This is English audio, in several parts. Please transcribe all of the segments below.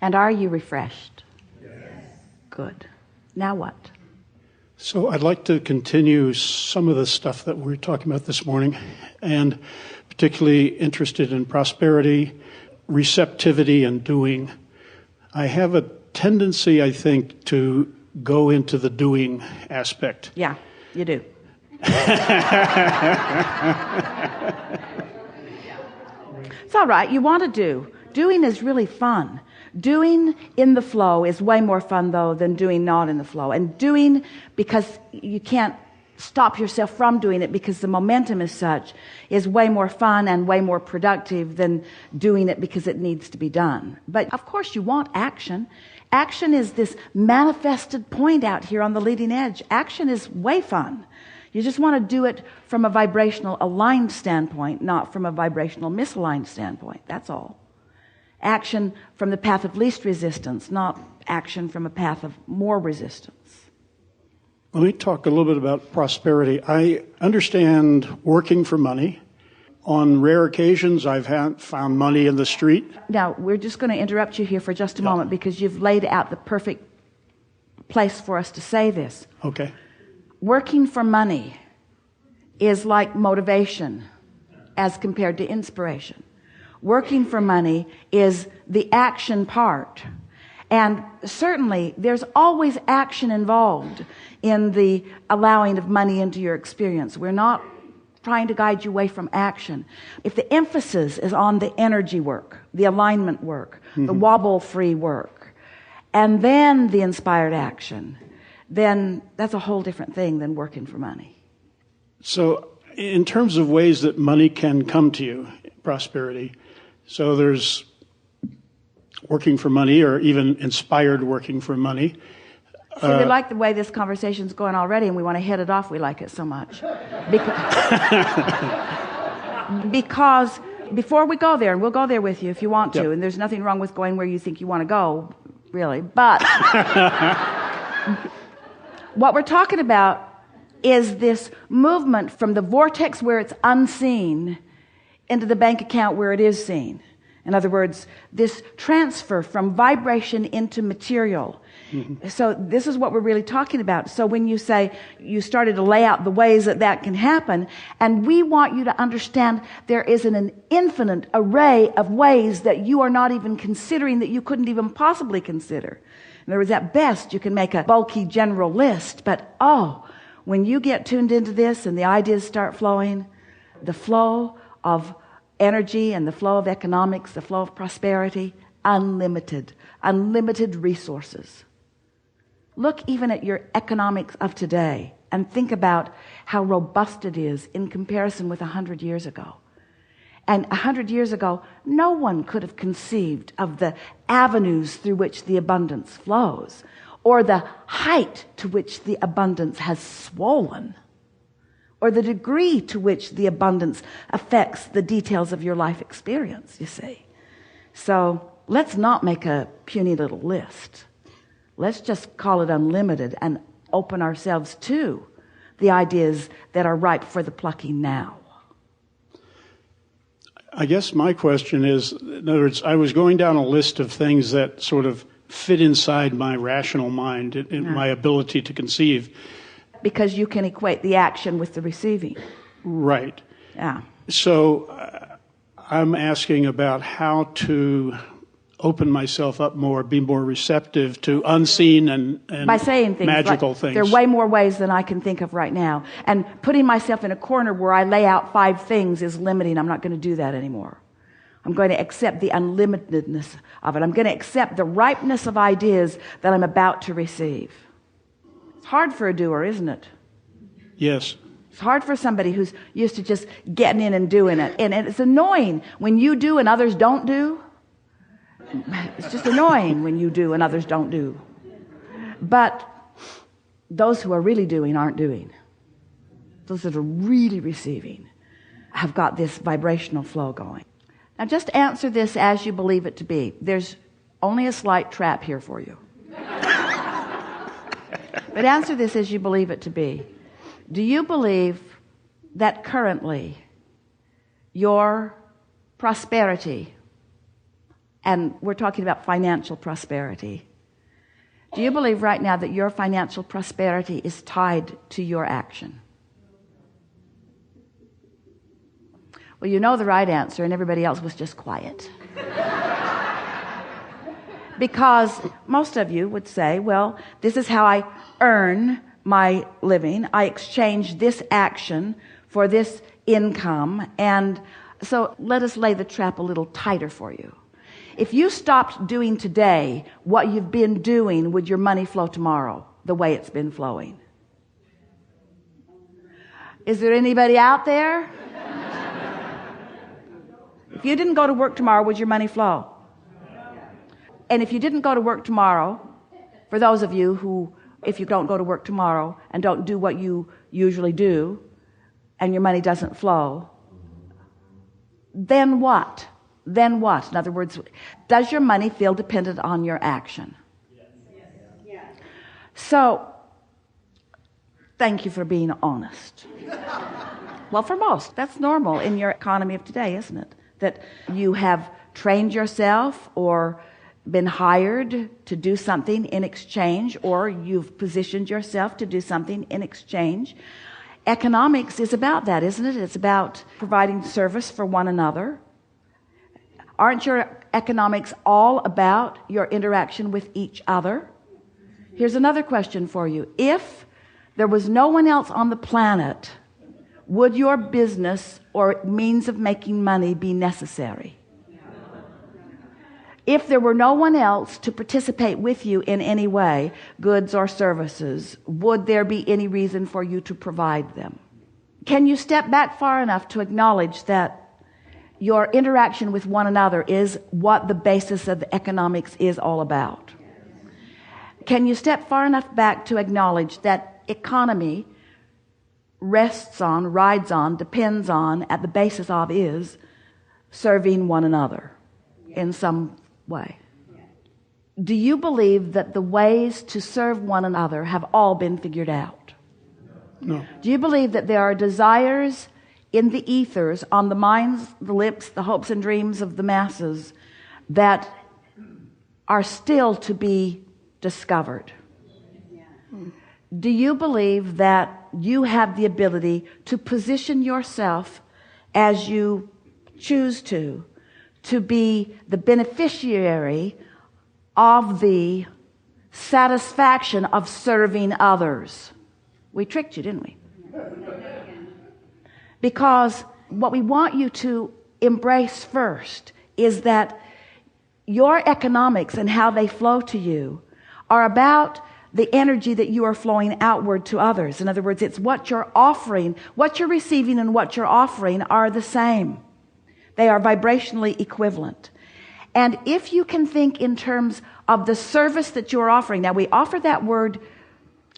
And are you refreshed? Yes. Good. Now what? So I'd like to continue some of the stuff that we were talking about this morning, and particularly interested in prosperity, receptivity, and doing. I have a tendency, I think, to go into the doing aspect. Yeah, you do. It's all right. You want to do. Doing is really fun. Doing in the flow is way more fun, though, than doing not in the flow. And doing because you can't stop yourself from doing it because the momentum is such is way more fun and way more productive than doing it because it needs to be done. But, of course, you want action. Action is this manifested point out here on the leading edge. Action is way fun. You just want to do it from a vibrational aligned standpoint, not from a vibrational misaligned standpoint. That's all. Action from the path of least resistance, not action from a path of more resistance. Let me talk a little bit about prosperity. I understand working for money. On rare occasions, I've found money in the street. Now, we're just going to interrupt you here for just a moment because you've laid out the perfect place for us to say this. Okay. Working for money is like motivation as compared to inspiration. Working for money is the action part. And certainly there's always action involved in the allowing of money into your experience. We're not trying to guide you away from action. If the emphasis is on the energy work, the alignment work, the wobble-free work, and then the inspired action, then that's a whole different thing than working for money. So in terms of ways that money can come to you, prosperity, so there's working for money or even inspired working for money. See, we like the way this conversation's going already, and we want to hit it off. We like it so much. Because before we go there, and we'll go there with you if you want to, and there's nothing wrong with going where you think you want to go, really. But what we're talking about is this movement from the vortex where it's unseen into the bank account where it is seen. In other words, this transfer from vibration into material. So this is what we're really talking about. So when you say you started to lay out the ways that that can happen, and we want you to understand there is an infinite array of ways that you are not even considering, that you couldn't even possibly consider. In other words, at best, you can make a bulky general list, but when you get tuned into this and the ideas start flowing, the flow of energy and the flow of economics, the flow of prosperity, unlimited resources. Look even at your economics of today and think about how robust it is in comparison with 100 years ago. And 100 years ago, no one could have conceived of the avenues through which the abundance flows, or the height to which the abundance has swollen, or the degree to which the abundance affects the details of your life experience, you see. So let's not make a puny little list. Let's just call it unlimited and open ourselves to the ideas that are ripe for the plucking now. I guess my question is, in other words, I was going down a list of things that sort of fit inside my rational mind, in my ability to conceive. Because you can equate the action with the receiving. Right. Yeah. So I'm asking about how to open myself up more, be more receptive to unseen and by saying things magical like, things. There are way more ways than I can think of right now. And putting myself in a corner where I lay out 5 things is limiting. I'm not going to do that anymore. I'm going to accept the unlimitedness of it. I'm going to accept the ripeness of ideas that I'm about to receive. It's hard for a doer, isn't it? Yes. It's hard for somebody who's used to just getting in and doing it. And it's annoying when you do and others don't do. It's just annoying when you do and others don't do. But those who are really doing aren't doing. Those that are really receiving have got this vibrational flow going. Now just answer this as you believe it to be. There's only a slight trap here for you. But answer this as you believe it to be. Do you believe that currently your prosperity And we're talking about financial prosperity. Do you believe right now that your financial prosperity is tied to your action? Well, you know the right answer, and everybody else was just quiet. Because most of you would say, well, this is how I earn my living. I exchange this action for this income. And so let us lay the trap a little tighter for you. If you stopped doing today what you've been doing, would your money flow tomorrow the way it's been flowing? Is there anybody out there? If you didn't go to work tomorrow, would your money flow? And if you didn't go to work tomorrow, for those of you who, if you don't go to work tomorrow and don't do what you usually do, and your money doesn't flow, then what? Then what? In other words, does your money feel dependent on your action? Yes. So, thank you for being honest. Well, for most, that's normal in your economy of today, isn't it? That you have trained yourself or been hired to do something in exchange, or you've positioned yourself to do something in exchange. Economics is about that, isn't it? It's about providing service for one another. Aren't your economics all about your interaction with each other? Here's another question for you. If there was no one else on the planet, would your business or means of making money be necessary? If there were no one else to participate with you in any way, goods or services, would there be any reason for you to provide them? Can you step back far enough to acknowledge that your interaction with one another is what the basis of the economics is all about? Can you step far enough back to acknowledge that economy rests on, rides on, depends on, at the basis of is serving one another in some way? Do you believe that the ways to serve one another have all been figured out? No. Do you believe that there are desires in the ethers, on the minds, the lips, the hopes and dreams of the masses that are still to be discovered? Do you believe that you have the ability to position yourself as you choose to be the beneficiary of the satisfaction of serving others? We tricked you, didn't we? Because what we want you to embrace first is that your economics and how they flow to you are about the energy that you are flowing outward to others. In other words, it's what you're offering, what you're receiving and what you're offering are the same. They are vibrationally equivalent. And if you can think in terms of the service that you're offering, now we offer that word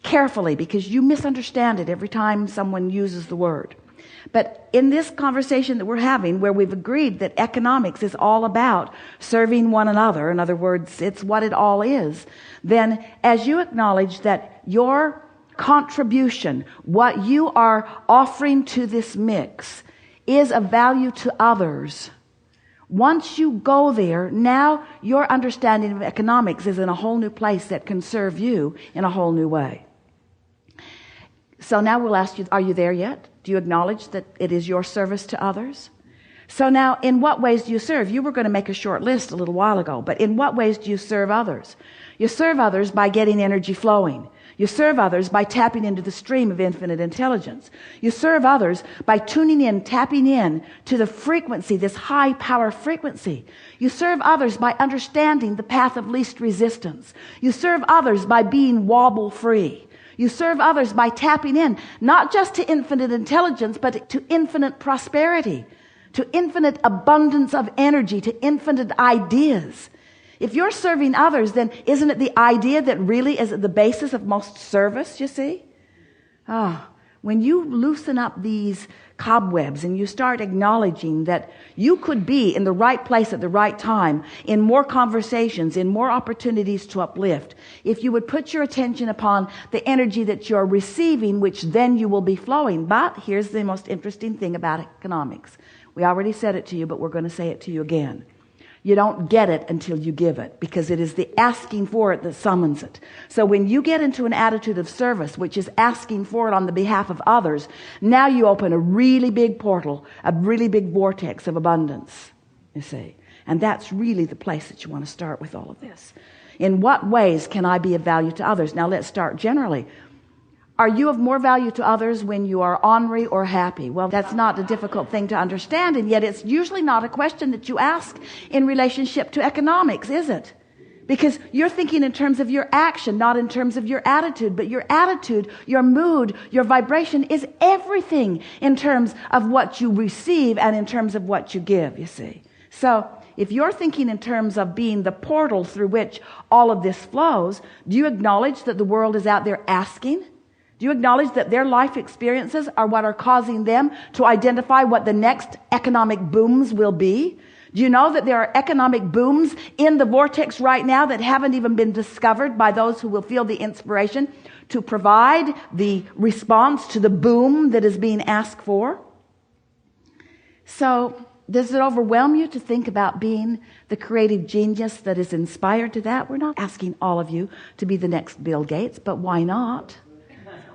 carefully because you misunderstand it every time someone uses the word. But in this conversation that we're having, where we've agreed that economics is all about serving one another, in other words, it's what it all is, then as you acknowledge that your contribution, what you are offering to this mix, is of value to others, once you go there, now your understanding of economics is in a whole new place that can serve you in a whole new way. So now we'll ask you, are you there yet? Do you acknowledge that it is your service to others? So now, in what ways do you serve? You were going to make a short list a little while ago, but in what ways do you serve others? You serve others by getting energy flowing. You serve others by tapping into the stream of infinite intelligence. You serve others by tuning in, tapping in to the frequency, this high power frequency. You serve others by understanding the path of least resistance. You serve others by being wobble free. You serve others by tapping in, not just to infinite intelligence, but to infinite prosperity, to infinite abundance of energy, to infinite ideas. If you're serving others, then isn't it the idea that really is at the basis of most service, you see? When you loosen up these cobwebs and you start acknowledging that you could be in the right place at the right time, in more conversations, in more opportunities to uplift, if you would put your attention upon the energy that you're receiving, which then you will be flowing. But here's the most interesting thing about economics. We already said it to you, but we're going to say it to you again. You don't get it until you give it, because it is the asking for it that summons it. So when you get into an attitude of service, which is asking for it on the behalf of others, now you open a really big portal, a really big vortex of abundance, you see. And that's really the place that you want to start with all of this. In what ways can I be of value to others? Now let's start generally. Are you of more value to others when you are ornery or happy? Well, that's not a difficult thing to understand, and yet it's usually not a question that you ask in relationship to economics, is it? Because you're thinking in terms of your action, not in terms of your attitude. But your attitude, your mood, your vibration is everything in terms of what you receive and in terms of what you give, you see. So if you're thinking in terms of being the portal through which all of this flows, do you acknowledge that the world is out there asking? Do you acknowledge that their life experiences are what are causing them to identify what the next economic booms will be? Do you know that there are economic booms in the vortex right now that haven't even been discovered by those who will feel the inspiration to provide the response to the boom that is being asked for? So, does it overwhelm you to think about being the creative genius that is inspired to that? We're not asking all of you to be the next Bill Gates, but why not?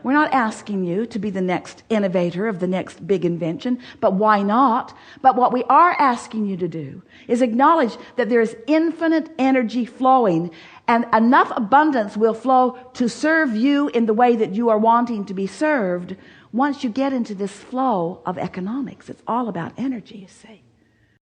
We're not asking you to be the next innovator of the next big invention, but why not? But what we are asking you to do is acknowledge that there is infinite energy flowing, and enough abundance will flow to serve you in the way that you are wanting to be served once you get into this flow of economics. It's all about energy, you see.